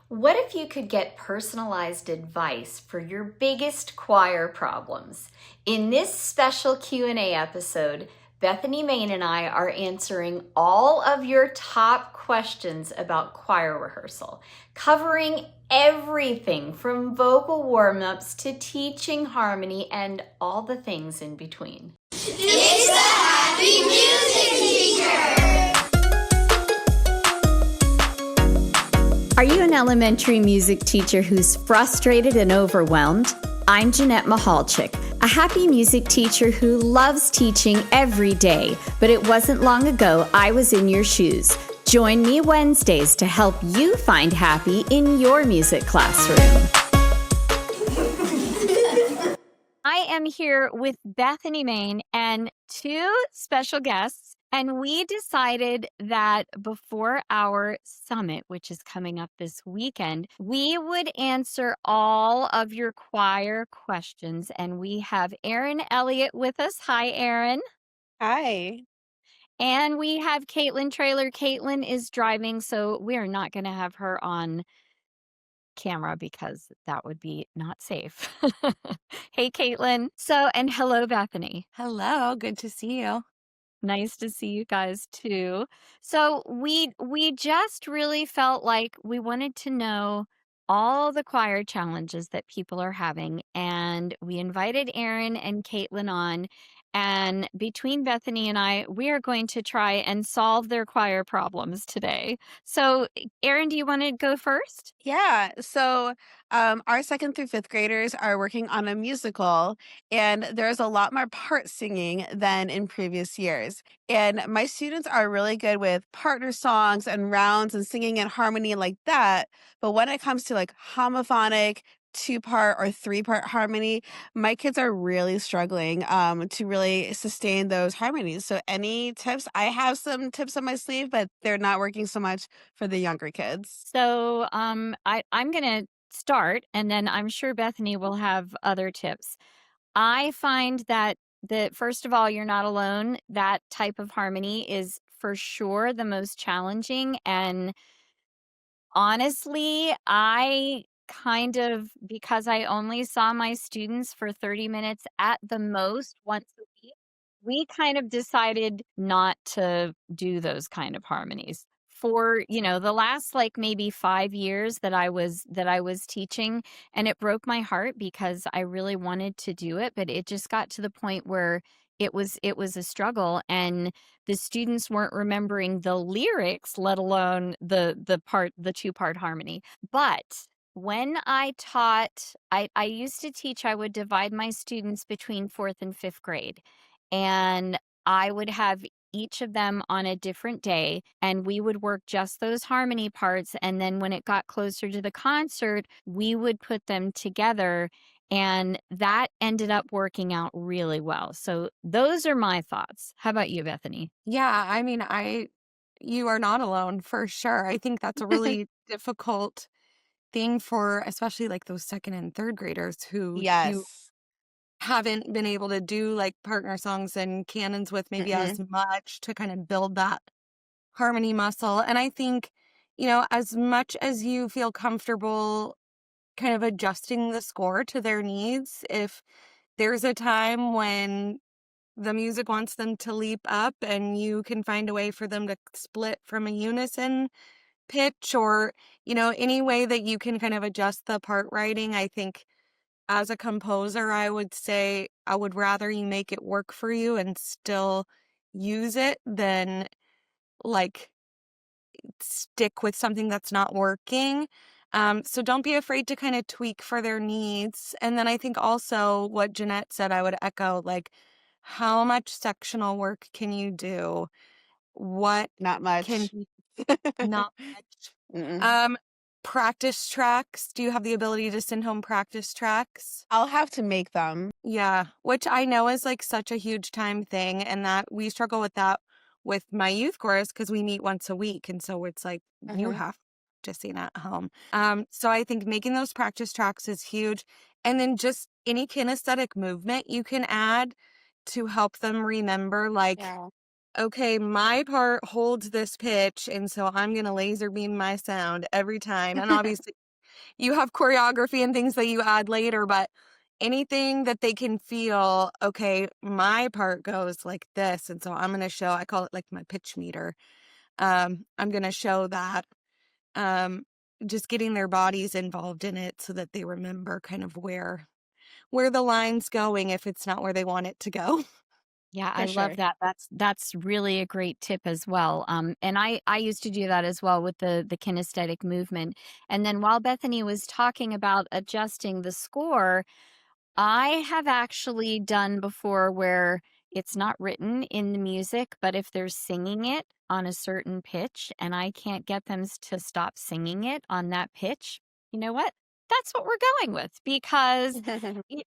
What if you could get personalized advice for your biggest choir problems? In this special Q&A episode, Bethany Main and I are answering all of your top questions about choir rehearsal, covering everything from vocal warm-ups to teaching harmony and all the things in between. It's the Happy Music Teacher! Are you an elementary music teacher who's frustrated and overwhelmed? I'm Jeanette Mahalchik, a happy music teacher who loves teaching every day, but it wasn't long ago I was in your shoes. Join me Wednesdays to help you find happy in your music classroom. I am here with Bethany Main and two special guests. And we decided that before our summit, which is coming up this weekend, we would answer all of your choir questions. And we have Erin Elliott with us. Hi, Erin. Hi. And we have Caitlin Traylor. Caitlin is driving, so we are not going to have her on camera because that would be not safe. Hey, Caitlin. And hello, Bethany. Hello. Good to see you. Nice to see you guys too. So we just really felt like we wanted to know all the choir challenges that people are having, and we invited Erin and Caitlin on. And between Bethany and I, we are going to try and solve their choir problems today. So, Erin, do you want to go first? Yeah. So our second through fifth graders are working on a musical, and there's a lot more part singing than in previous years. And my students are really good with partner songs and rounds and singing in harmony like that. But when it comes to like homophonic, two-part or three-part harmony, my kids are really struggling to really sustain those harmonies. So any tips? I have some tips on my sleeve, but they're not working so much for the younger kids. So I'm going to start, and then I'm sure Bethany will have other tips. I find that first of all, you're not alone. That type of harmony is for sure the most challenging. And honestly, because I only saw my students for 30 minutes at the most once a week, we kind of decided not to do those kind of harmonies. For, the last like maybe 5 years that I was teaching, and it broke my heart because I really wanted to do it, but it just got to the point where it was a struggle, and the students weren't remembering the lyrics, let alone the two-part harmony. But when I taught, I used to teach, I would divide my students between fourth and fifth grade, and I would have each of them on a different day, and we would work just those harmony parts. And then when it got closer to the concert, we would put them together, and that ended up working out really well. So those are my thoughts. How about you, Bethany? Yeah, I mean, you are not alone for sure. I think that's a really difficult thing for especially like those second and third graders who you Yes. haven't been able to do like partner songs and canons with maybe as much to kind of build that harmony muscle. And I think, as much as you feel comfortable kind of adjusting the score to their needs, if there's a time when the music wants them to leap up and you can find a way for them to split from a unison pitch, or any way that you can kind of adjust the part writing. I think as a composer, I would say I would rather you make it work for you and still use it than like stick with something that's not working. So don't be afraid to kind of tweak for their needs. And then I think also what Jeanette said, I would echo, like, how much sectional work can you do? What Not much. can you, not much. Mm-mm. Practice tracks. Do you have the ability to send home practice tracks? I'll have to make them. Yeah, which I know is like such a huge time thing, and that we struggle with that with my youth chorus because we meet once a week, and so it's like you have practicing at home. So I think making those practice tracks is huge, and then just any kinesthetic movement you can add to help them remember, like Yeah. okay, my part holds this pitch, and so I'm gonna laser beam my sound every time. And obviously, you have choreography and things that you add later, but anything that they can feel, okay, my part goes like this, and so I'm gonna show. I call it like my pitch meter. I'm gonna show that. Um, just getting their bodies involved in it so that they remember kind of where the line's going if it's not where they want it to go. Yeah, I For love sure. that. That's really a great tip as well. And I used to do that as well with the kinesthetic movement. And then while Bethany was talking about adjusting the score, I have actually done before where it's not written in the music, but if they're singing it on a certain pitch and I can't get them to stop singing it on that pitch, you know what? That's what we're going with because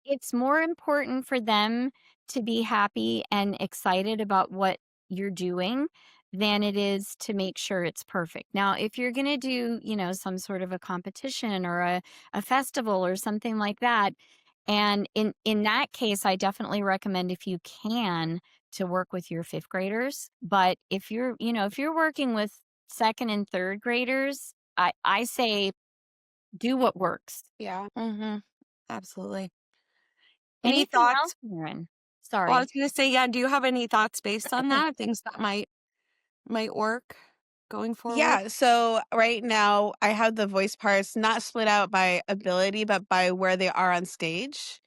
it's more important for them to be happy and excited about what you're doing than it is to make sure it's perfect. Now, if you're going to do, some sort of a competition or a festival or something like that, and in that case, I definitely recommend if you can to work with your 5th graders, but if you're working with 2nd and 3rd graders, I say do what works. Yeah. Mhm. Absolutely. Any Anything else, thoughts? Aaron? Well, I Sorry. was gonna say, yeah, do you have any thoughts based on that? Things that might work going forward? Yeah, so right now I have the voice parts not split out by ability, but by where they are on stage.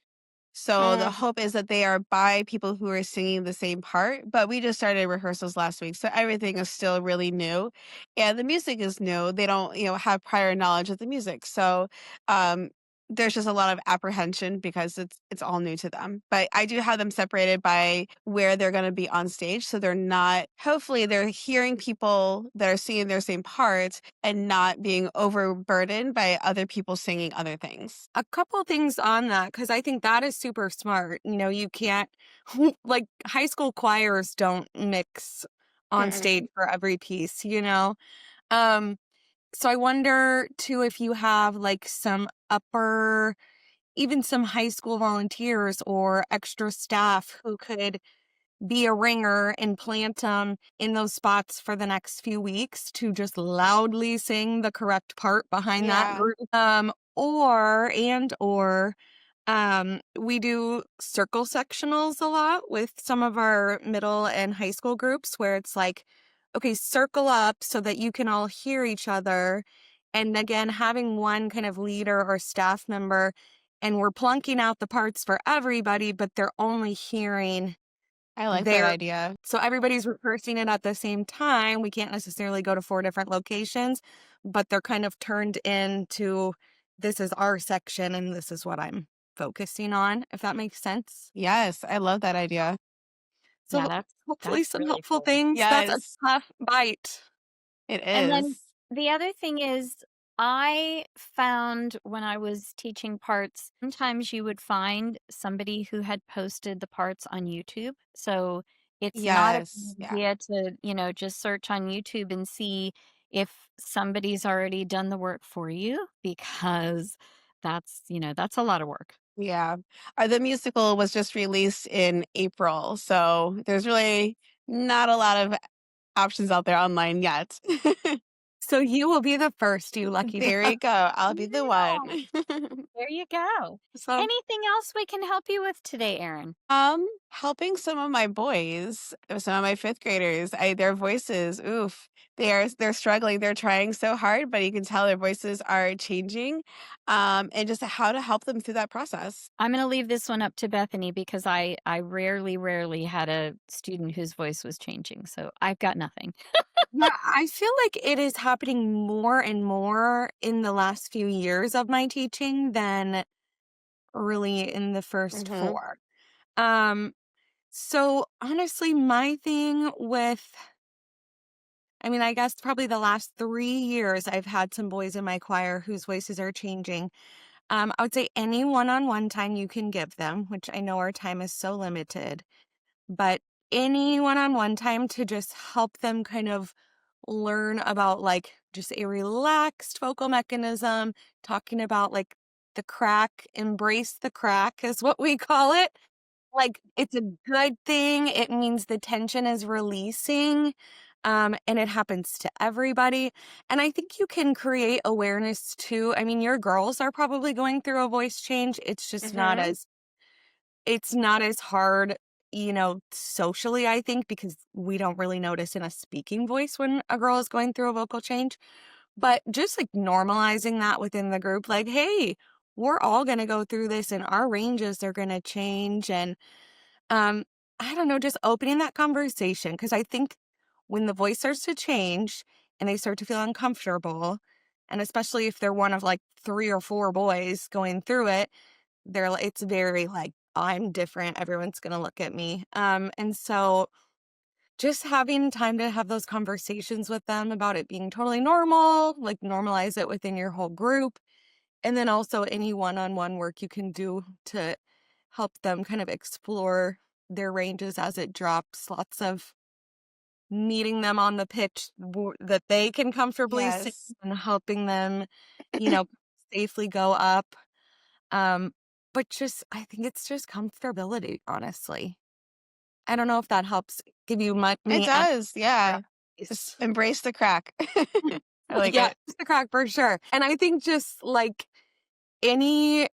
So the Mm. hope is that they are by people who are singing the same part, but we just started rehearsals last week, so everything is still really new, and the music is new. They don't, have prior knowledge of the music, so um, there's just a lot of apprehension because it's all new to them. But I do have them separated by where they're going to be on stage, so they're not. Hopefully, they're hearing people that are singing their same parts and not being overburdened by other people singing other things. A couple things on that because I think that is super smart. You can't like high school choirs don't mix on stage Mm-mm. for every piece. Um, so I wonder too if you have like some upper, even some high school volunteers or extra staff who could be a ringer and plant them in those spots for the next few weeks to just loudly sing the correct part behind that Yeah. group. Or we do circle sectionals a lot with some of our middle and high school groups where it's like, okay, circle up so that you can all hear each other. And again, having one kind of leader or staff member, and we're plunking out the parts for everybody, but they're only hearing I like that their. idea. So everybody's rehearsing it at the same time. We can't necessarily go to 4 different locations, but they're kind of turned into this is our section and this is what I'm focusing on, if that makes sense. Yes, I love that idea. Yeah, So that's hopefully that's some really helpful cool. things. That's a Yes, tough bite. it And is. then the other thing is, I found when I was teaching parts, sometimes you would find somebody who had posted the parts on YouTube. So it's not a Yes, bad yeah. idea to, just search on YouTube and see if somebody's already done the work for you because that's a lot of work. Yeah. The musical was just released in April, so there's really not a lot of options out there online yet. So you will be the first, you lucky There dog. you go. I'll be the one. Yeah, there you go. So Anything else we can help you with today, Erin? Helping some of my boys, some of my 5th graders, their voices, oof, they're struggling. They're trying so hard, but you can tell their voices are changing, and just how to help them through that process. I'm gonna leave this one up to Bethany because I rarely had a student whose voice was changing, so I've got nothing. yeah, I feel like it is happening more and more in the last few years of my teaching than really in the first Mhm. 4. Um, so honestly, my thing with, I mean, I guess probably the last 3 years, I've had some boys in my choir whose voices are changing. I would say any one-on-one time you can give them, which I know our time is so limited, but any one-on-one time to just help them kind of learn about like just a relaxed vocal mechanism, talking about like the crack, embrace the crack is what we call it. like, it's a good thing. It means the tension is releasing, and it happens to everybody. And I think you can create awareness too. I mean, your girls are probably going through a voice change. Mhm. It's not as hard, socially, I think, because we don't really notice in a speaking voice when a girl is going through a vocal change. But just like normalizing that within the group, like, hey, we're all going to go through this and our ranges are going to change. And um, I don't know, just opening that conversation. Cause I think when the voice starts to change and they start to feel uncomfortable, and especially if they're one of like 3 or 4 boys going through it, it's very like, I'm different. Everyone's going to look at me. And so just having time to have those conversations with them about it being totally normal, like normalize it within your whole group. And then also any one-on-one work you can do to help them kind of explore their ranges as it drops. Lots of meeting them on the pitch that they can comfortably sing Yes. and helping them, you know, safely go up. Um, but just, I think it's just comfortability, honestly. I don't know if that helps give you It me any does, yeah. Just advice. embrace the crack. I like Yeah, it. it's the crack for sure. And I think just like any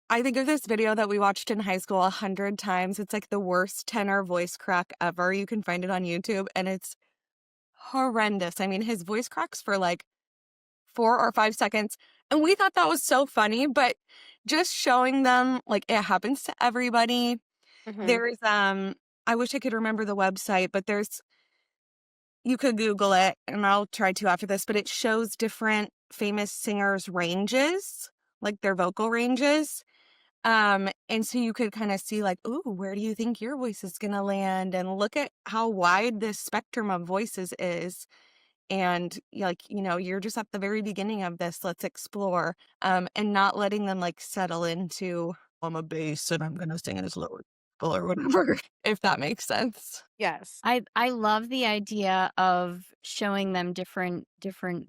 I think of this video that we watched in high school 100 times. It's like the worst tenor voice crack ever. You can find it on YouTube and it's horrendous. I mean, his voice cracks for like 4 or 5 seconds. And we thought that was so funny, but just showing them like it happens to everybody. Mhm. There's I wish I could remember the website, but you could Google it and I'll try to after this, but it shows different famous singers' ranges, like their vocal ranges. And so you could kind of see like, ooh, where do you think your voice is gonna land? And look at how wide this spectrum of voices is. And like, you're just at the very beginning of this. Let's explore. And not letting them like settle into I'm a bass and I'm gonna sing in this lower or whatever, if that makes sense. Yes. I love the idea of showing them different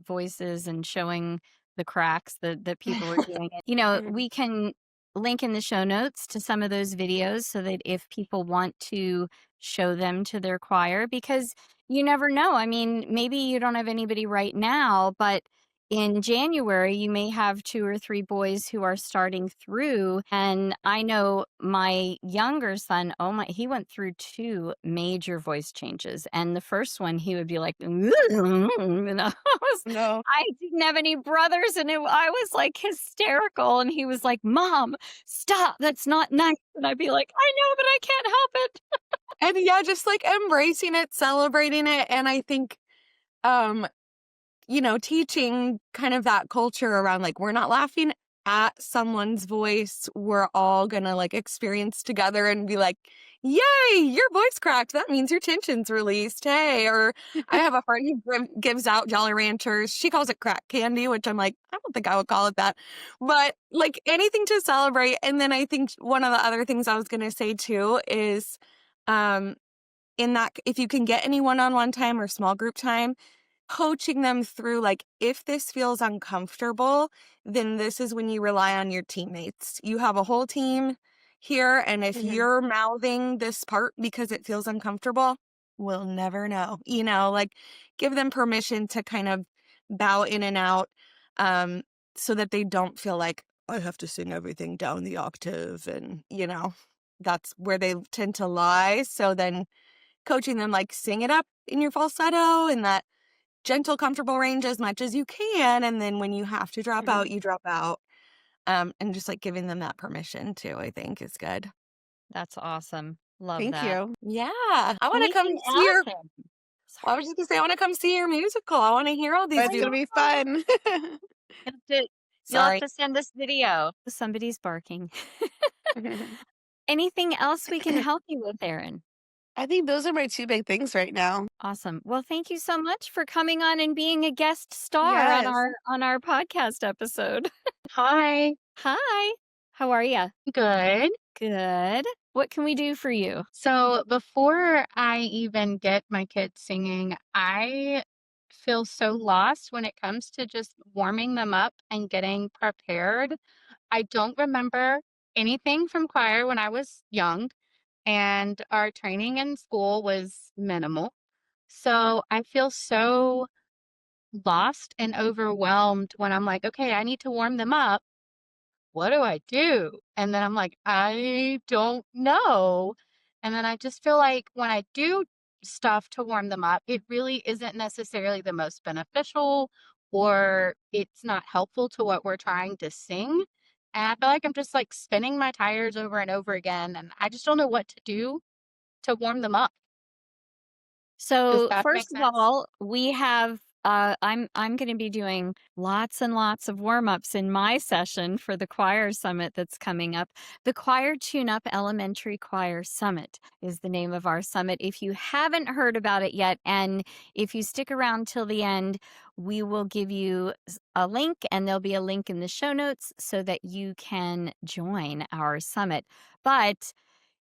voices and showing the cracks that people are doing it. Mhm. We can link in the show notes to some of those videos so that if people want to show them to their choir, because you never know. I mean, maybe you don't have anybody right now, but in January, you may have 2 or 3 boys who are starting through. And I know my younger son, oh my, he went through 2 major voice changes. And the first one, he would be like, No. I didn't have any brothers. And I was like hysterical. And he was like, Mom, stop. That's not nice. And I'd be like, I know, but I can't help it. And yeah, just like embracing it, celebrating it. And I think, um, teaching kind of that culture around like, we're not laughing at someone's voice. We're all gonna like experience together and be like, yay, your voice cracked. That means your tension's released. Hey, or I have a friend who gives out Jolly Ranchers. She calls it crack candy, which I'm like, I don't think I would call it that. But like anything to celebrate. And then I think one of the other things I was gonna say too is, um, in that, if you can get any one-on-one time or small group time, coaching them through like, if this feels uncomfortable, then this is when you rely on your teammates. You have a whole team here, and if Mhm. you're mouthing this part because it feels uncomfortable, we'll never know. Like give them permission to kind of bow in and out, um, so that they don't feel like I have to sing everything down the octave, and that's where they tend to lie. So then coaching them like sing it up in your falsetto and that gentle, comfortable range as much as you can. And then when you have to drop Mhm. out, you drop out. And just like giving them that permission too, I think is good. That's awesome. Love Thank that. you. Yeah. I want to come Anything see else? your, Sorry. well, I was just gonna say, I want to come see your musical. I want to hear all these It's beautiful, gonna be fun. You'll have sorry. to send this video. Somebody's barking. Anything else we can help you with, Erin? I think those are my 2 big things right now. Awesome. Well, thank you so much for coming on and being a guest star on Yes. our podcast episode. Hi. Hi. How are you? Good. Good. What can we do for you? So before I even get my kids singing, I feel so lost when it comes to just warming them up and getting prepared. I don't remember anything from choir when I was young, and our training in school was minimal. So I feel so lost and overwhelmed when I'm like, okay, I need to warm them up. What do I do? And then I'm like, I don't know. And then I just feel like when I do stuff to warm them up, it really isn't necessarily the most beneficial or it's not helpful to what we're trying to sing. And I feel like I'm just like spinning my tires over and over again. And I just don't know what to do to warm them up. Does So, that make first of sense? all, we have I'm going to be doing lots and lots of warm-ups in my session for the choir summit that's coming up. The Choir Tune-Up Elementary Choir Summit is the name of our summit. If you haven't heard about it yet, and if you stick around till the end, we will give you a link, and there'll be a link in the show notes so that you can join our summit. But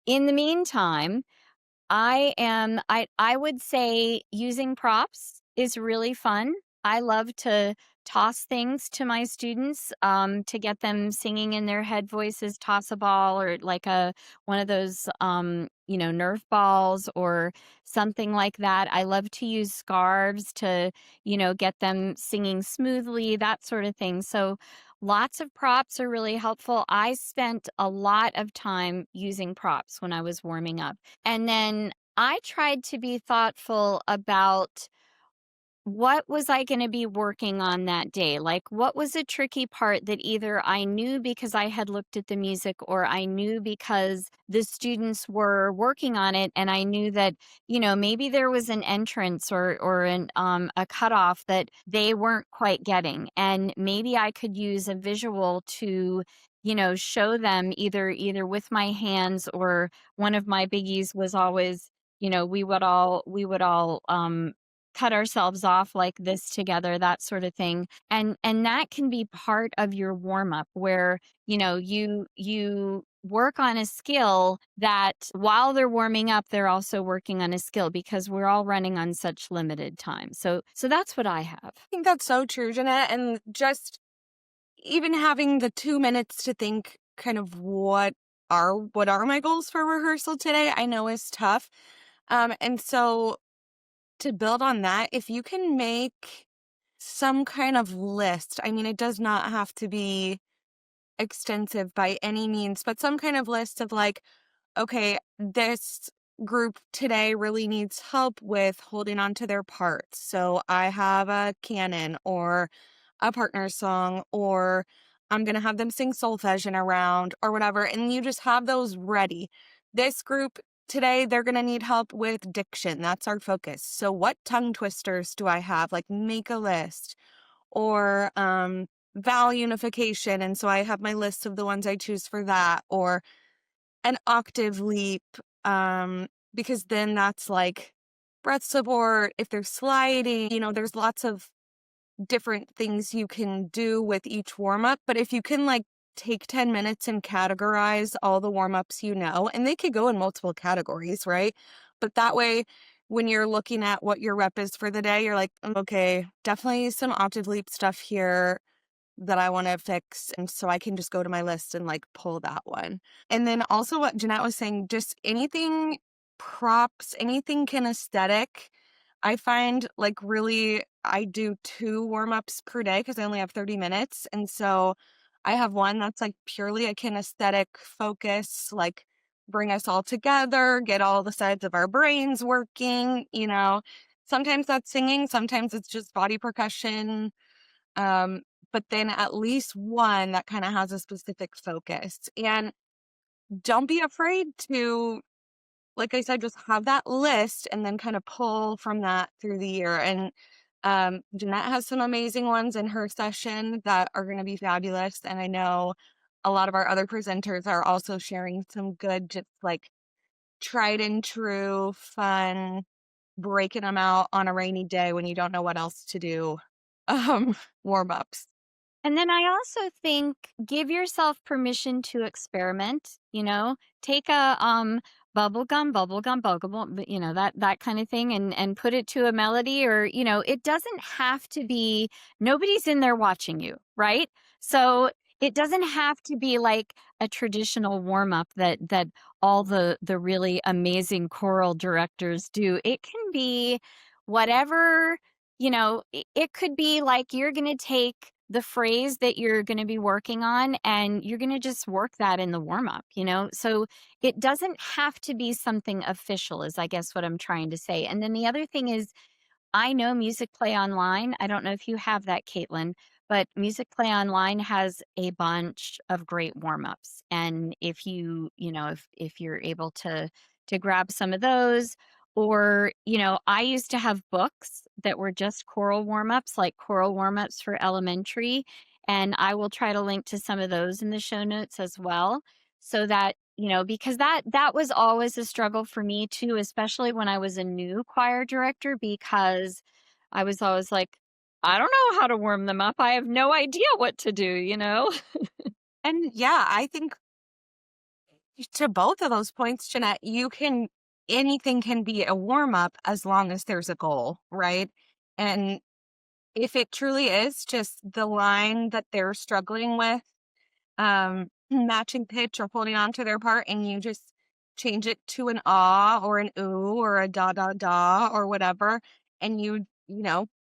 in the meantime, I would say using props is really fun. I love to toss things to my students, to get them singing in their head voices, toss a ball or like one of those, Nerf balls or something like that. I love to use scarves to, get them singing smoothly, that sort of thing. So lots of props are really helpful. I spent a lot of time using props when I was warming up. And then I tried to be thoughtful about what was I gonna be working on that day? Like, what was a tricky part that either I knew because I had looked at the music or I knew because the students were working on it and I knew that, maybe there was an entrance or a cutoff that they weren't quite getting. And maybe I could use a visual to, show them either with my hands or one of my biggies was always, we would all cut ourselves off like this together, that sort of thing. And that can be part of your warm up where, you work on a skill that while they're warming up, they're also working on a skill because we're all running on such limited time. So that's what I have. I think that's so true, Jeanette. And just even having the 2 minutes to think kind of what are my goals for rehearsal today, I know is tough. And so to build on that, if you can make some kind of list, I mean, it does not have to be extensive by any means, but some kind of list of like, okay, this group today really needs help with holding on to their parts. So I have a canon or a partner song, or I'm going to have them sing solfege around or whatever. And you just have those ready. This group today, they're going to need help with diction. That's our focus. So what tongue twisters do I have? Like make a list or, vowel unification. And so I have my list of the ones I choose for that, or an octave leap, because then that's like breath support. If they're sliding, there's lots of different things you can do with each warm up. But if you can like take 10 minutes and categorize all the warm ups, and they could go in multiple categories, right? But that way, when you're looking at what your rep is for the day, you're like, okay, definitely some octave leap stuff here that I want to fix. And so I can just go to my list and like pull that one. And then also what Jeanette was saying, just anything props, anything kinesthetic. I find like really, I do 2 warm-ups per day because I only have 30 minutes. And so I have one that's like purely a kinesthetic focus, like bring us all together, get all the sides of our brains working. Sometimes that's singing, sometimes it's just body percussion. Um, but then at least one that kind of has a specific focus. And don't be afraid to, like I said, just have that list and then kind of pull from that through the year. And Jeanette has some amazing ones in her session that are going to be fabulous. And I know a lot of our other presenters are also sharing some good, just like tried and true, fun, breaking them out on a rainy day when you don't know what else to do, warm ups. And then I also think give yourself permission to experiment, take a bubble gum, that kind of thing and put it to a melody or, it doesn't have to be nobody's in there watching you, right? So it doesn't have to be like a traditional warm-up that all the really amazing choral directors do. It can be whatever, it could be like you're gonna take the phrase that you're gonna be working on, and you're gonna just work that in the warm-up, you know? So, it doesn't have to be something official is I guess what I'm trying to say. And then the other thing is I know Music Play Online. I don't know if you have that, Caitlin, but Music Play Online has a bunch of great warm-ups. And if if you're able to grab some of those, or, I used to have books that were just choral warm-ups, like choral warm-ups for elementary, and I will try to link to some of those in the show notes as well, so that because that was always a struggle for me too, especially when I was a new choir director, because I was always like, I don't know how to warm them up. I have no idea what to do, you know? And yeah, I think to both of those points, Jeanette, anything can be a warm up as long as there's a goal, right? And if it truly is just the line that they're struggling with, matching pitch or holding on to their part, and you just change it to an ah or an ooh or a da da da or whatever, and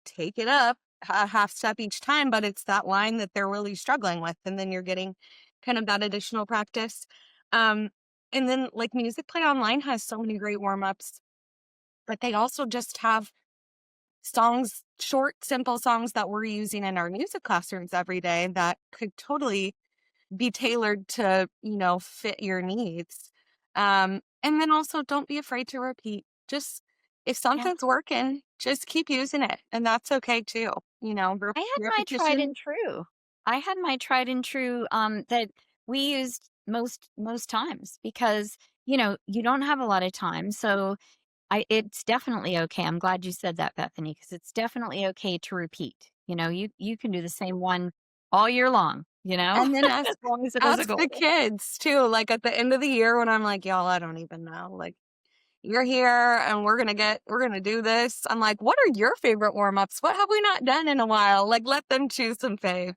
take it up a half step each time, but it's that line that they're really struggling with, and then you're getting kind of that additional practice. Um, and then like Music Play Online has so many great warm-ups, but they also just have songs, short, simple songs that we're using in our music classrooms every day that could totally be tailored to, fit your needs. And then also don't be afraid to repeat. Just if Yeah. something's working, just keep using it. And that's okay too. I had my tried Repetition. and true. I had my tried and true that we used most times because, you don't have a lot of time. So it's definitely okay. I'm glad you said that, Bethany, because it's definitely okay to repeat. You can do the same one all year long, And then as long as it has a ask the goal. kids too. Like at the end of the year when I'm like, y'all, I don't even know. Like you're here and we're gonna do this. I'm like, what are your favorite warm-ups? What have we not done in a while? Like let them choose some faves.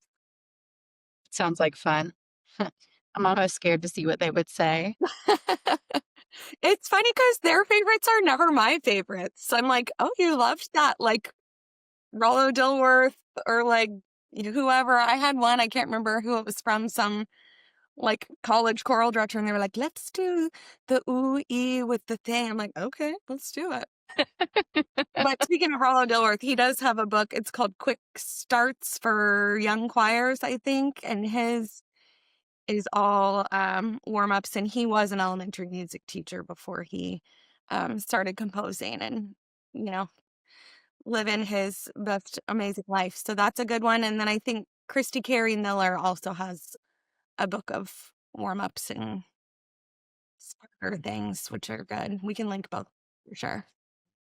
Sounds like fun. I'm almost scared to see what they would say. It's funny because their favorites are never my favorites. I'm like, oh, you loved that, like Rollo Dilworth or like whoever. I had one, I can't remember who it was from, some like college choral director, and they were like, let's do the ooh ee with the thing. I'm like, okay, let's do it. But speaking of Rollo Dilworth, he does have a book. It's called Quick Starts for Young Choirs, I think, and his is all warm-ups, and he was an elementary music teacher before he started composing and you know living his best amazing life. So that's a good one. And then I think Christy Carey Miller also has a book of warm-ups and starter things, which are good. We can link both for sure.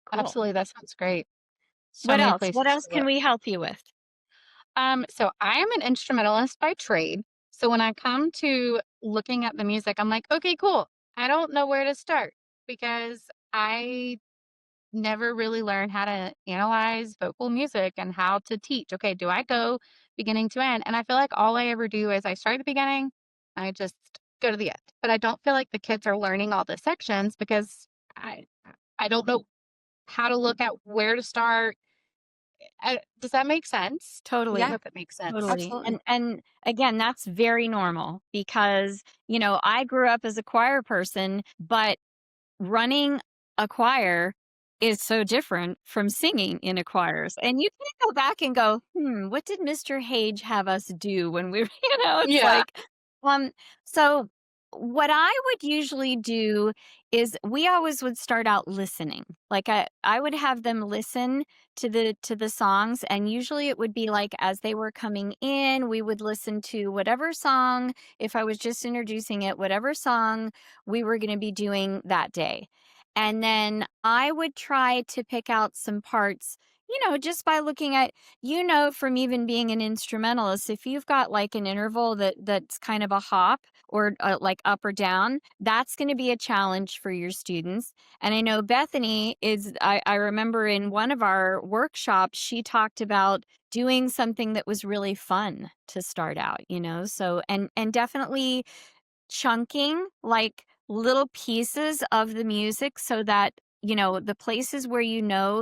Cool. Absolutely, that sounds great. So What many else? What places else to can look. we help you with? So I am an instrumentalist by trade. So when I come to looking at the music, I'm like, okay, cool. I don't know where to start because I never really learned how to analyze vocal music and how to teach. Okay, do I go beginning to end? And I feel like all I ever do is I start at the beginning, I just go to the end. But I don't feel like the kids are learning all the sections because I I don't know how to look at where to start. Does that make sense? I Totally. Yeah, hope it makes sense. Totally. absolutely. And again, that's very normal because, I grew up as a choir person, but running a choir is so different from singing in a choir. And you can go back and go, what did Mr. Hage have us do when we were, it's Yeah. like, um, so what I would usually do is we always would start out listening. Like I would have them listen to the songs, and usually it would be like as they were coming in, we would listen to whatever song, if I was just introducing it, whatever song we were going to be doing that day. And then I would try to pick out some parts, Just by looking at, from even being an instrumentalist, if you've got like an interval that's kind of a hop or like up or down, that's going to be a challenge for your students. And I know I remember in one of our workshops, she talked about doing something that was really fun to start out. So, and definitely chunking, like, little pieces of the music so that, the places where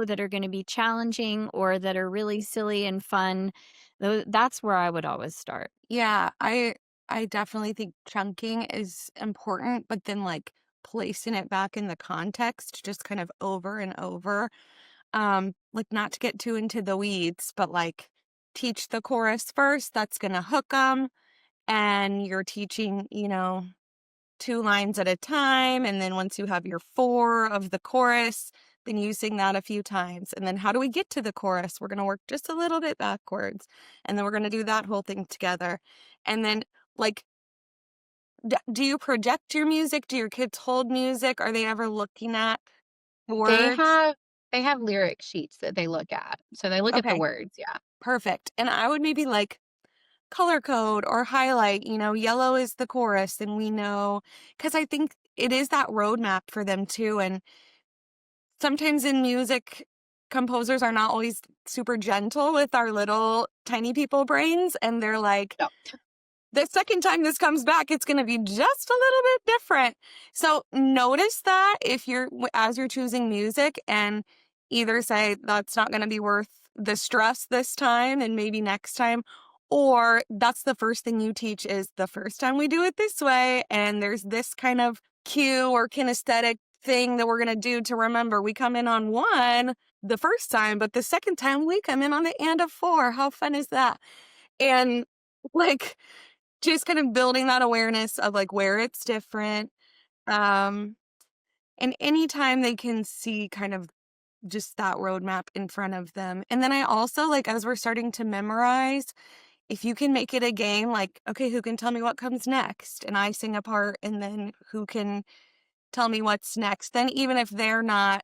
that are gonna be challenging or that are really silly and fun, that's where I would always start. Yeah, I definitely think chunking is important, but then like placing it back in the context just kind of over and over. Like not to get too into the weeds, but like teach the chorus first, that's going to hook them and you're teaching, 2 lines at a time, and then once you have your 4 of the chorus, then you sing that a few times, and then how do we get to the chorus? We're gonna work just a little bit backwards, and then we're gonna do that whole thing together, and then, like, do you project your music? Do your kids hold music? Are they ever looking at They words? have they have lyric sheets that they look at. So they look at the Okay, words, yeah. perfect, and I would maybe, like, color code or highlight, yellow is the chorus, and we know because I think it is that roadmap for them too, and sometimes in music, composers are not always super gentle with our little tiny people brains, and they're like, No. the second time this comes back, it's going to be just a little bit different. So notice that if as you're choosing music and either say that's not going to be worth the stress this time and maybe next time, or that's the first thing you teach is the first time we do it this way. And there's this kind of cue or kinesthetic thing that we're going to do to remember. We come in on 1 the first time, but the second time we come in on the and of 4. How fun is that? And like, just kind of building that awareness of, like, where it's different, um, and anytime they can see kind of just that roadmap in front of them. And then I also, like, as we're starting to memorize, if you can make it a game, like, "Okay, who can tell me what comes next?" And I sing a part, and then who can tell me what's next? Then even if they're not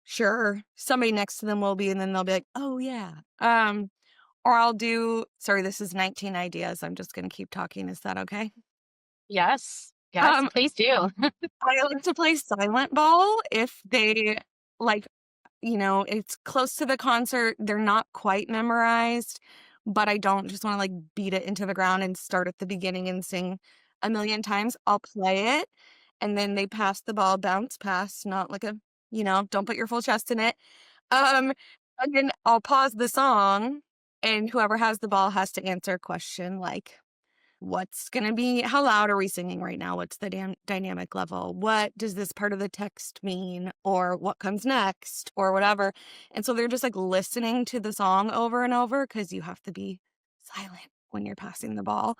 sure, somebody next to them will be, and then they'll be like, "Oh, yeah." Or I'll do sorry, this is 19 ideas, I'm just gonna keep talking, is that okay? Yes. Yes, Um, please do. I like to play silent ball if they like, it's close to the concert, they're not quite memorized, but I don't just wanna, like, beat it into the ground and start at the beginning and sing a million times. I'll play it, and then they pass the ball, bounce pass, not like don't put your full chest in it. Um, and then I'll pause the song, and whoever has the ball has to answer a question like what's gonna be how loud are we singing right now? What's the dynamic level? What does this part of the text mean? Or what comes next? Or whatever. And so they're just like listening to the song over and over because you have to be silent when you're passing the ball.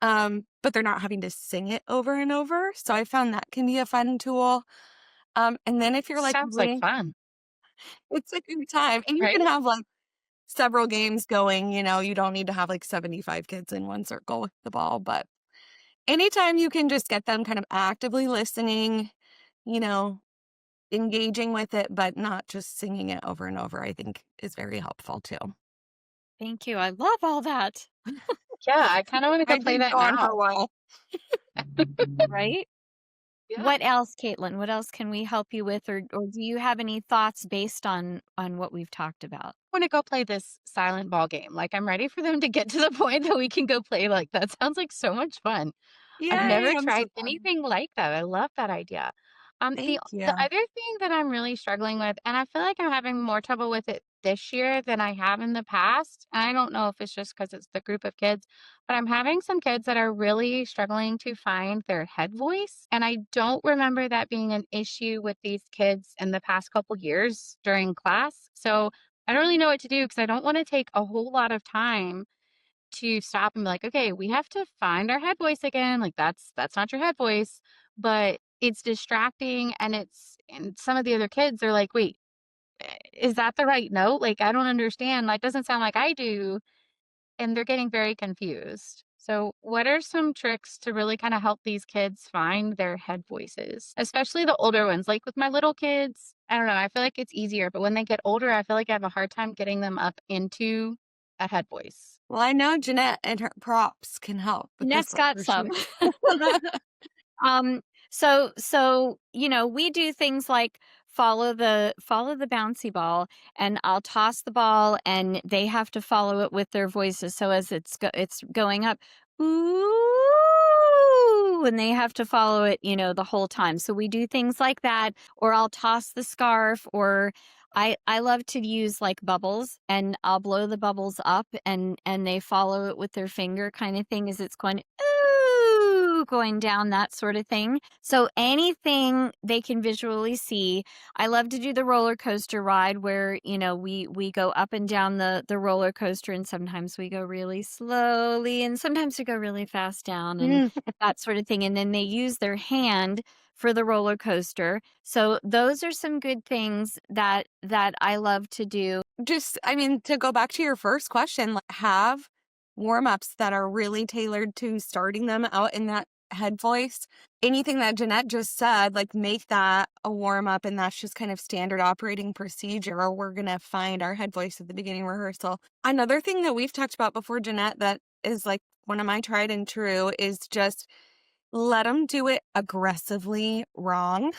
But they're not having to sing it over and over. So I found that can be a fun tool. And then if you're like Sounds like really, fun, it's a good time. And you can right? have like several games going, you don't need to have like 75 kids in one circle with the ball, but anytime you can just get them kind of actively listening, you know, engaging with it, but not just singing it over and over, I think is very helpful too. Thank you. I love all that. Yeah, I kinda wanna go I play could that go on for now. a while. Right? Yeah. What else, Caitlin? What else can we help you with, or do you have any thoughts based on what we've talked about? Wanna go play this silent ball game. Like, I'm ready for them to get to the point that we can go play like that sounds like so much fun. I've Yay, never I'm so tried fun. anything like that. I love that idea. The Thank the you. other thing that I'm really struggling with, and I feel like I'm having more trouble with it this year than I have in the past. And I don't know if it's just because it's the group of kids, but I'm having some kids that are really struggling to find their head voice. And I don't remember that being an issue with these kids in the past couple years during class. So I don't really know what to do because I don't want to take a whole lot of time to stop and be like, "Okay, we have to find our head voice again." Like that's not your head voice, but it's distracting and some of the other kids are like, "Wait, is that the right note? Like I don't understand. Like doesn't sound like I do." And they're getting very confused. So, what are some tricks to really kind of help these kids find their head voices, especially the older ones? Like with my little kids, I don't know, I feel like it's easier, but when they get older, I feel like I have a hard time getting them up into a head voice. Well, I know Jeanette and her props can help with this Net's one got for some. sure. Um, we do things like follow the bouncy ball, and I'll toss the ball, and they have to follow it with their voices. So as it's going up, ooh, and they have to follow it, the whole time. So we do things like that, or I'll toss the scarf, or I love to use like bubbles, and I'll blow the bubbles up, and they follow it with their finger, kind of thing, as it's going ooh, going down, that sort of thing. So anything they can visually see. I love to do the roller coaster ride where, we go up and down the roller coaster, and sometimes we go really slowly, and sometimes we go really fast down, and Mm. that sort of thing. And then they use their hand for the roller coaster. So those are some good things that I love to do. Just, I mean, to go back to your first question, like, have warm-ups that are really tailored to starting them out in that head voice. Anything that Jeanette just said, like, make that a warm-up, and that's just kind of standard operating procedure, or we're gonna find our head voice at the beginning rehearsal. Another thing that we've talked about before, Jeanette, that is like one of my tried and true is just let them do it aggressively wrong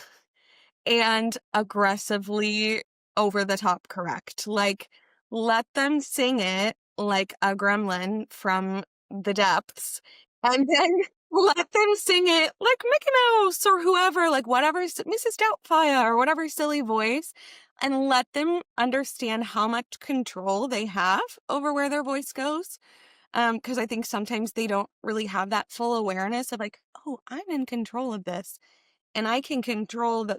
and aggressively over the top correct. Like, let them sing it like a gremlin from the depths, and then let them sing it like Mickey Mouse or whoever, like whatever, Mrs. Doubtfire or whatever silly voice, and let them understand how much control they have over where their voice goes. Because I think sometimes they don't really have that full awareness of like, oh, I'm in control of this and I can control that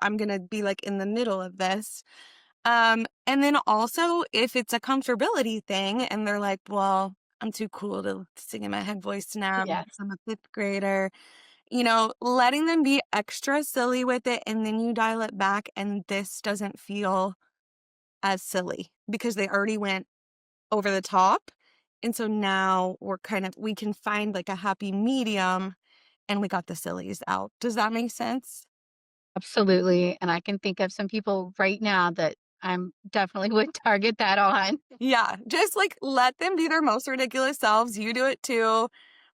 I'm gonna be like in the middle of this. And then also if it's a comfortability thing and they're like, well, I'm too cool to sing in my head voice now Yes. because I'm a fifth grader, letting them be extra silly with it and then you dial it back and this doesn't feel as silly because they already went over the top. And so now we can find like a happy medium and we got the sillies out. Does that make sense? Absolutely. And I can think of some people right now that I'm definitely would target that on. Yeah, just like let them be their most ridiculous selves. You do it too.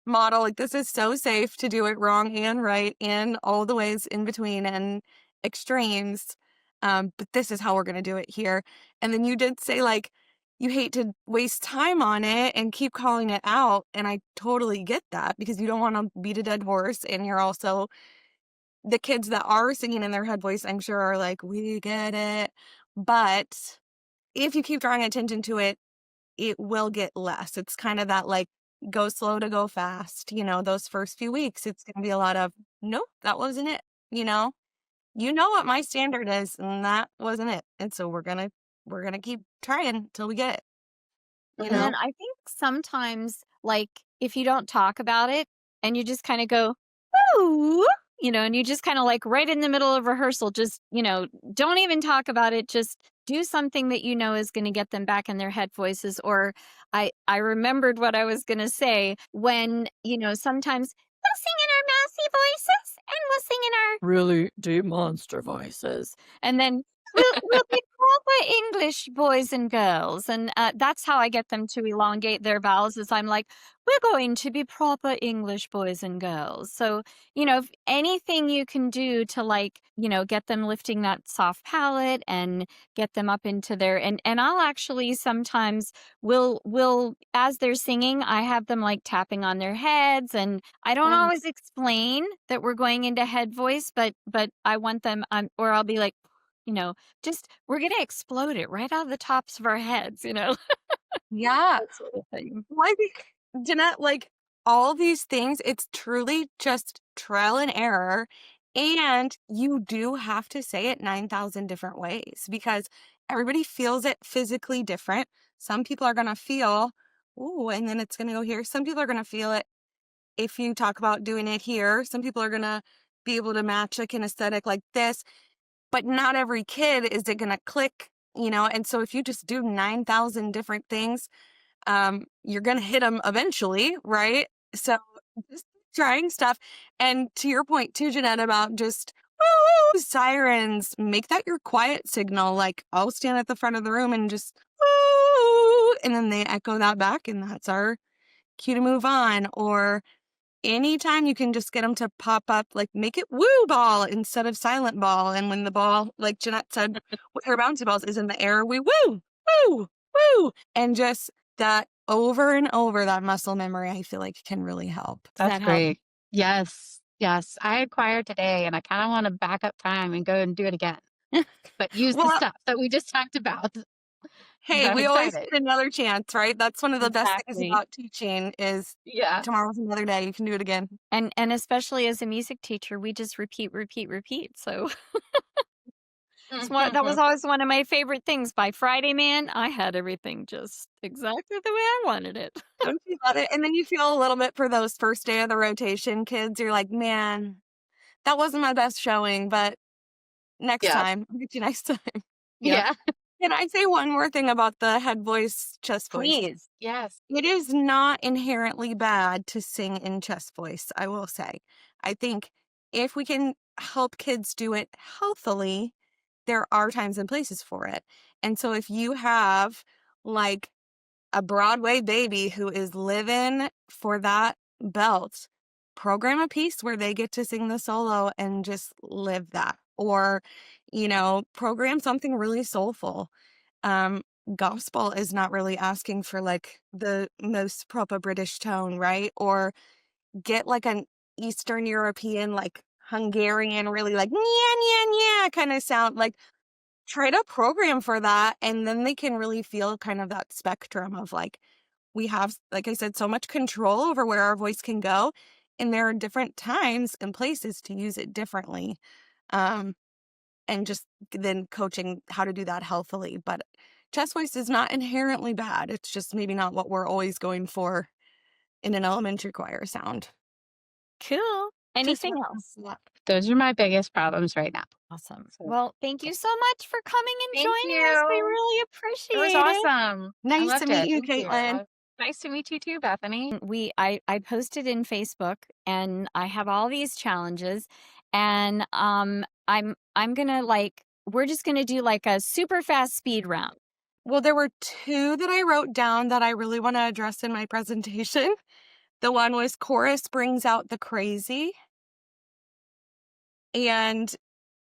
Model like this is so safe to do it wrong and right and all the ways in between and extremes. But this is how we're gonna do it here. And then you did say like you hate to waste time on it and keep calling it out. And I totally get that because you don't want to beat a dead horse. And you're also the kids that are singing in their head voice, I'm sure are like, we get it. But if you keep drawing attention to it, it will get less. It's kind of that like go slow to go fast. Those first few weeks, it's going to be a lot of, nope, that wasn't it. You know, you know what my standard is, and that wasn't it. And so we're gonna keep trying till we get it. You And know, then I think sometimes, like, if you don't talk about it and you just kind of go, ooh, and you just kind of like right in the middle of rehearsal, just, don't even talk about it. Just do something that you know is going to get them back in their head voices. Or I remembered what I was going to say when, sometimes we'll sing in our mousy voices and we'll sing in our really deep monster voices. And then we'll be proper English boys and girls, and that's how I get them to elongate their vowels. Is I'm like, we're going to be proper English boys and girls. So if anything you can do to like get them lifting that soft palate and get them up into their and I'll actually sometimes will as they're singing, I have them like tapping on their heads, and I don't um, always explain that we're going into head voice, but I want them or I'll be like, you know, just we're gonna explode it right out of the tops of our heads, yeah. that sort of thing. Well, I think, Jeanette, like all these things, it's truly just trial and error. And you do have to say it 9,000 different ways because everybody feels it physically different. Some people are going to feel, ooh, and then it's going to go here. Some people are going to feel it if you talk about doing it here. Some people are going to be able to match a kinesthetic like this, but not every kid is it going to click, And so if you just do 9,000 different things, you're going to hit them eventually, right? So just trying stuff. And to your point too, Jeanette, about just woo, sirens, make that your quiet signal. Like I'll stand at the front of the room and just woo, and then they echo that back, and that's our cue to move on. Or anytime you can just get them to pop up, like make it woo ball instead of silent ball. And when the ball, like Jeanette said, with her bouncy balls is in the air, we woo, woo, woo. And just that over and over, that muscle memory, I feel like can really help. Does That's that help? great. Yes. Yes. I acquired today and I kind of want to back up time and go and do it again, but use the Well, stuff that we just talked about. 'Cause hey, I'm we always excited. get another chance, right? That's one of the best things Exactly. about teaching is Yeah. tomorrow's another day. You can do it again. And especially as a music teacher, we just repeat, repeat, repeat. So that was always one of my favorite things. By Friday, man, I had everything just exactly the way I wanted it. Don't you love it? And then you feel a little bit for those first day of the rotation kids. You're like, man, that wasn't my best showing, but next Yeah. time, I'll get you next time. Yep. Yeah. Can I say one more thing about the head voice, chest voice? Please. Yes. It is not inherently bad to sing in chest voice, I will say. I think if we can help kids do it healthily, there are times and places for it. And so if you have like a Broadway baby who is living for that belt, program a piece where they get to sing the solo and just live that. Or, program something really soulful. Um, Gospel is not really asking for like the most proper British tone, right? Or get like an Eastern European, like Hungarian, really like, yeah, yeah, yeah kind of sound. Like, try to program for that. And then they can really feel kind of that spectrum of like, we have, like I said, so much control over where our voice can go. And there are different times and places to use it differently. Um, and just then coaching how to do that healthily. But chest voice is not inherently bad. It's just maybe not what we're always going for in an elementary choir sound. Cool. Just Anything one else? Those are my biggest problems right now. Awesome. So, Well, thank yeah. you so much for coming and Thank joining us. We you. really It was appreciate it. awesome. I nice to loved meet it. you, Thank you. Caitlin. Nice to meet you too, Bethany. I posted in Facebook and I have all these challenges and I'm gonna we're just gonna do like a super fast speed round. Well, there were two that I wrote down that I really want to address in my presentation. The one was chorus brings out the crazy. And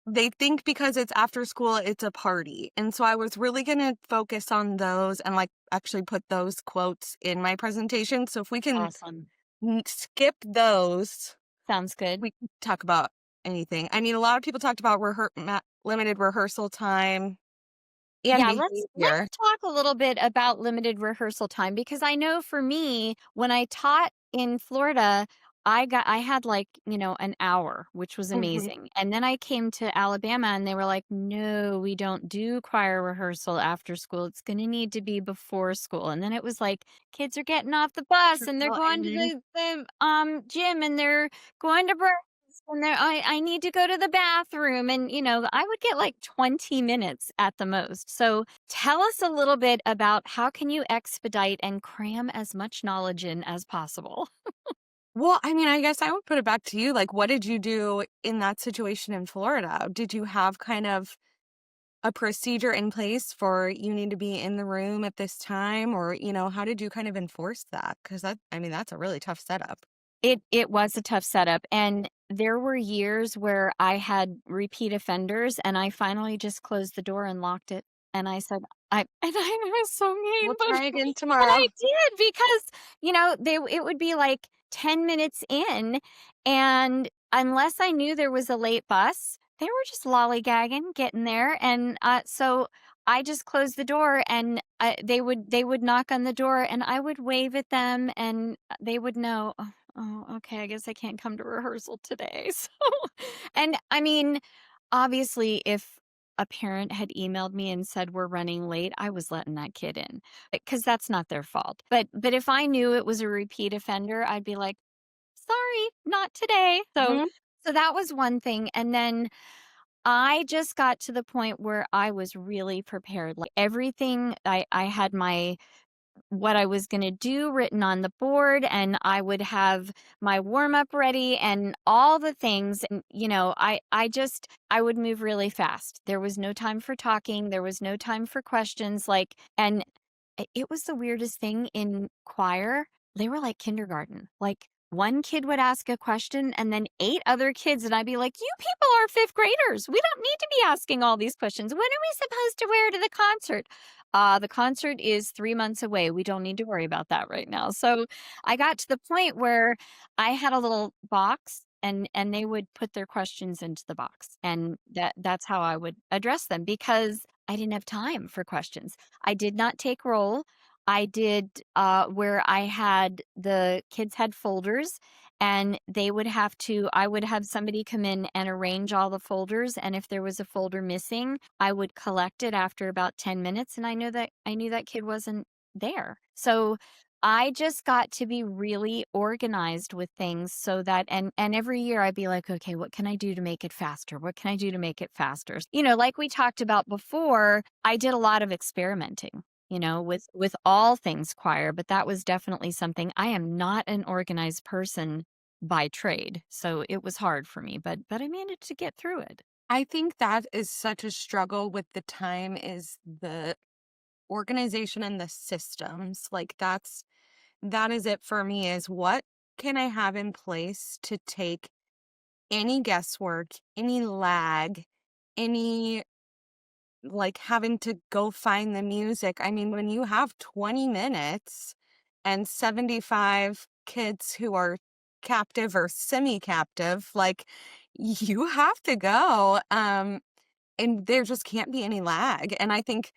they think because it's after school, it's a party. And so I was really going to focus on those and like actually put those quotes in my presentation. So if we can Awesome. skip those, Sounds good. we can talk about anything. I mean, a lot of people talked about limited rehearsal time and Yeah, let's behavior. talk a little bit about limited rehearsal time because I know for me, when I taught in Florida, I had like, an hour, which was Mhm. amazing. And then I came to Alabama and they were like, "No, we don't do choir rehearsal after school. It's going to need to be before school." And then it was like kids are getting off the bus and they're Well, going to and the gym and they're going to breakfast and I need to go to the bathroom. And, I would get like 20 minutes at the most. So tell us a little bit about how can you expedite and cram as much knowledge in as possible? well, I mean, I guess I would put it back to you. Like, what did you do in that situation in Florida? Did you have kind of a procedure in place for you need to be in the room at this time? Or, how did you kind of enforce that? Because that's a really tough setup. It was a tough setup, and there were years where I had repeat offenders, and I finally just closed the door and locked it, and I said, I and I was so mean, We'll but try again but I tomorrow. did because, it would be like 10 minutes in, and unless I knew there was a late bus, they were just lollygagging, getting there, and, so I just closed the door, and, they would knock on the door, and I would wave at them, and, they would know, "Oh, okay, I guess I can't come to rehearsal today." So and I mean, obviously, if a parent had emailed me and said, "We're running late," I was letting that kid in, because that's not their fault. But if I knew it was a repeat offender, I'd be like, "Sorry, not today." So Mhm. so that was one thing, and then I just got to the point where I was really prepared. Like everything, I had what I was going to do written on the board, and I would have my warm up ready and all the things. And, I would move really fast. There was no time for talking. There was no time for questions. And it was the weirdest thing in choir. They were like kindergarten. Like, one kid would ask a question and then 8 other kids, and I'd be like, "You people are 5th graders. We don't need to be asking all these questions. When are we supposed to wear to the concert?" The concert is 3 months away. We don't need to worry about that right now. So I got to the point where I had a little box, and they would put their questions into the box. And that's how I would address them, because I didn't have time for questions. I did not take roll. I did where the kids had folders, and I would have somebody come in and arrange all the folders. And if there was a folder missing, I would collect it after about 10 minutes. And I knew that kid wasn't there. So I just got to be really organized with things, so that, and every year I'd be like, okay, what can I do to make it faster? What can I do to make it faster? Like we talked about before, I did a lot of experimenting, with all things choir, but that was definitely something. I am not an organized person by trade, so it was hard for me, but I managed to get through it. I think that is such a struggle with the time, is the organization and the systems. Like, that is it for me, is what can I have in place to take any guesswork, any lag, any like having to go find the music. I mean, when you have 20 minutes and 75 kids who are captive or semi-captive, like, you have to go. And there just can't be any lag. And I think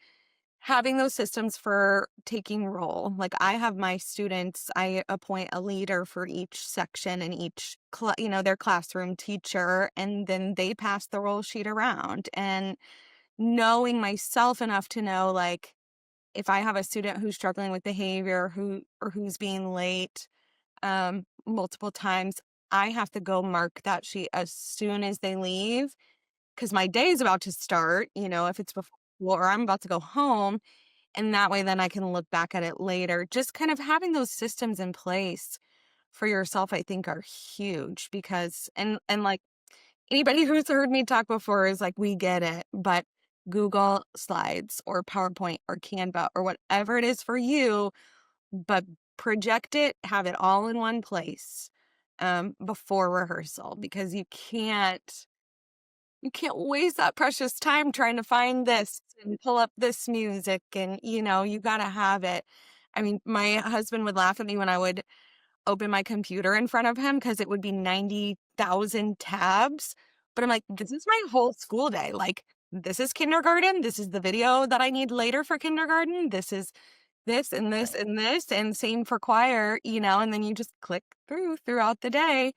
having those systems for taking roll, like, I have my students, I appoint a leader for each section and each, their classroom teacher, and then they pass the roll sheet around. And knowing myself enough to know, like, if I have a student who's struggling with behavior, who's being late multiple times, I have to go mark that sheet as soon as they leave, because my day is about to start, if it's before, or I'm about to go home. And that way, then I can look back at it later. Just kind of having those systems in place for yourself, I think, are huge, because, and like, anybody who's heard me talk before is like, we get it, but Google Slides or PowerPoint or Canva or whatever it is for you, but project it, have it all in one place before rehearsal, because you can't waste that precious time trying to find this and pull up this music, and you got to have it. I mean, my husband would laugh at me when I would open my computer in front of him, because it would be 90,000 tabs. But I'm like, this is my whole school day. Like, this is kindergarten. This is the video that I need later for kindergarten. This is this and this and this, and same for choir, and then you just click throughout the day,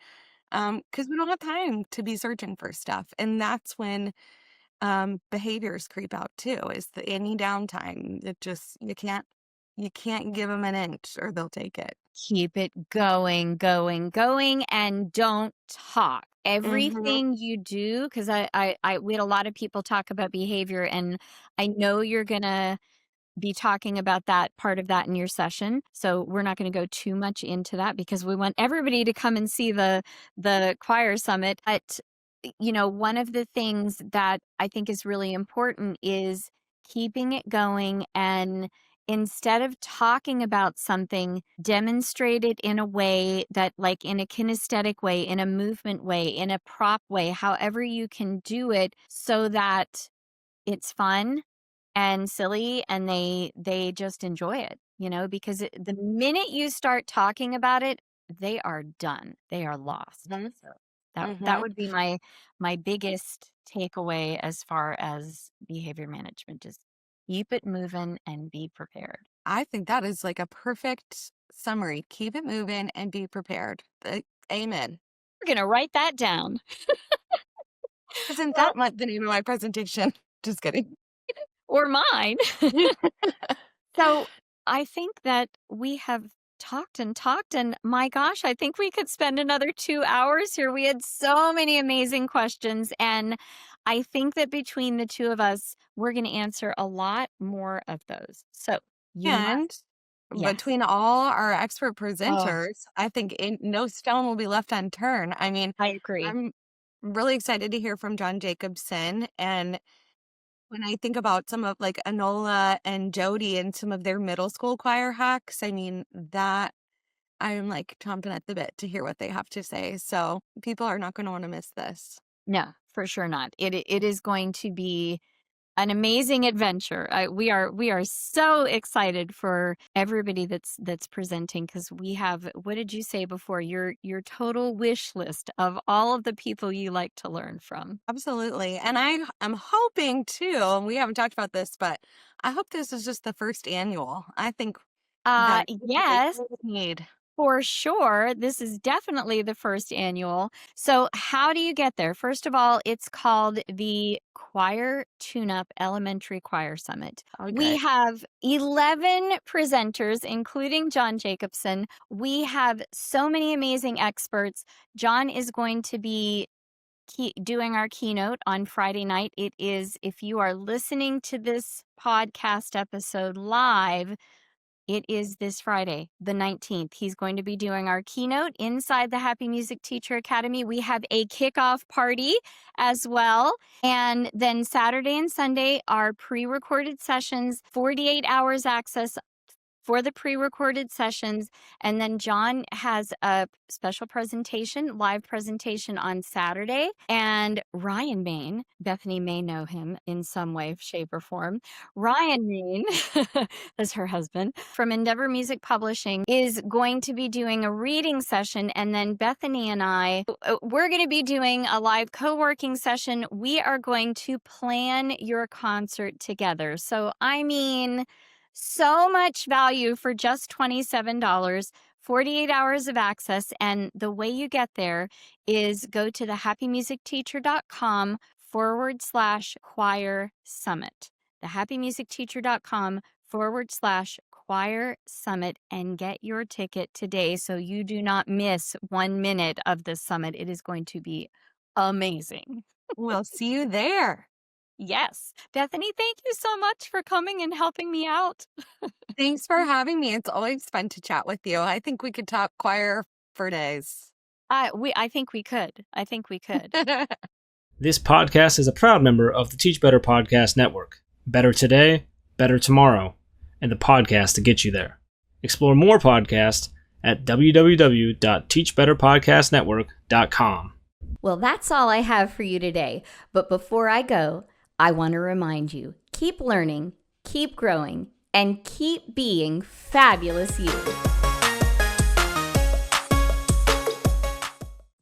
because we don't have time to be searching for stuff. And that's when behaviors creep out too, is any downtime. It just, you can't give them an inch or they'll take it. Keep it going, going, going, and don't talk. Mhm. Everything you do, because we had a lot of people talk about behavior, and I know you're gonna be talking about that part of that in your session. So we're not going to go too much into that, because we want everybody to come and see the choir summit. But one of the things that I think is really important is keeping it going, and instead of talking about something, demonstrate it in a way that, like, in a kinesthetic way, in a movement way, in a prop way, however you can do it, so that it's fun and silly, and they just enjoy it, because the minute you start talking about it, they are done. They are lost. Mhm. So that Mhm. would be my biggest takeaway as far as behavior management, is keep it moving and be prepared. I think that is like a perfect summary. Keep it moving and be prepared. Amen. We're gonna write that down. Isn't Well, that the name of my presentation? Just kidding. or mine. So I think that we have talked and talked, and my gosh, I think we could spend another 2 hours here. We had so many amazing questions, and I think that between the two of us, we're going to answer a lot more of those. So you And must. Yes. between all our expert Oh, presenters, I think no stone will be left unturned. I mean, I agree. I'm really excited to hear from John Jacobson. And when I think about some of like Anola and Jody and some of their middle school choir hacks, I mean, that I'm like chomping at the bit to hear what they have to say. So people are not going to want to miss this. No, for sure not. It is going to be an amazing adventure. We are so excited for everybody that's presenting, because we have, what did you say before, your total wish list of all of the people you like to learn from. Absolutely. And I am hoping too, and we haven't talked about this, but I hope this is just the first annual. I think that's really Yes, all we need. for sure. This is definitely the first annual. So, how do you get there? First of all, it's called the Choir Tune-Up Elementary Choir Summit. Oh, We good. have 11 presenters, including John Jacobson. We have so many amazing experts. John is going to be doing our keynote on Friday night. It is, if you are listening to this podcast episode live, it is this Friday, the 19th. He's going to be doing our keynote inside the Happy Music Teacher Academy. We have a kickoff party as well. And then Saturday and Sunday are pre-recorded sessions, 48 hours access for the pre-recorded sessions. And then John has a special presentation, live presentation on Saturday. And Ryan Main, Bethany may know him in some way, shape, or form. Ryan Main, that's her husband, from Endeavor Music Publishing, is going to be doing a reading session. And then Bethany and I, we're going to be doing a live co-working session. We are going to plan your concert together. So, I mean, so much value for just $27, 48 hours of access. And the way you get there is go to thehappymusicteacher.com/choir summit. Thehappymusicteacher.com/choir summit, and get your ticket today so you do not miss 1 minute of this summit. It is going to be amazing. We'll see you there. Yes. Bethany, thank you so much for coming and helping me out. Thanks for having me. It's always fun to chat with you. I think we could talk choir for days. I think we could. I think we could. This podcast is a proud member of the Teach Better Podcast Network. Better today, better tomorrow, and the podcast to get you there. Explore more podcasts at www.teachbetterpodcastnetwork.com. Well, that's all I have for you today. But before I go, I want to remind you, keep learning, keep growing, and keep being fabulous you.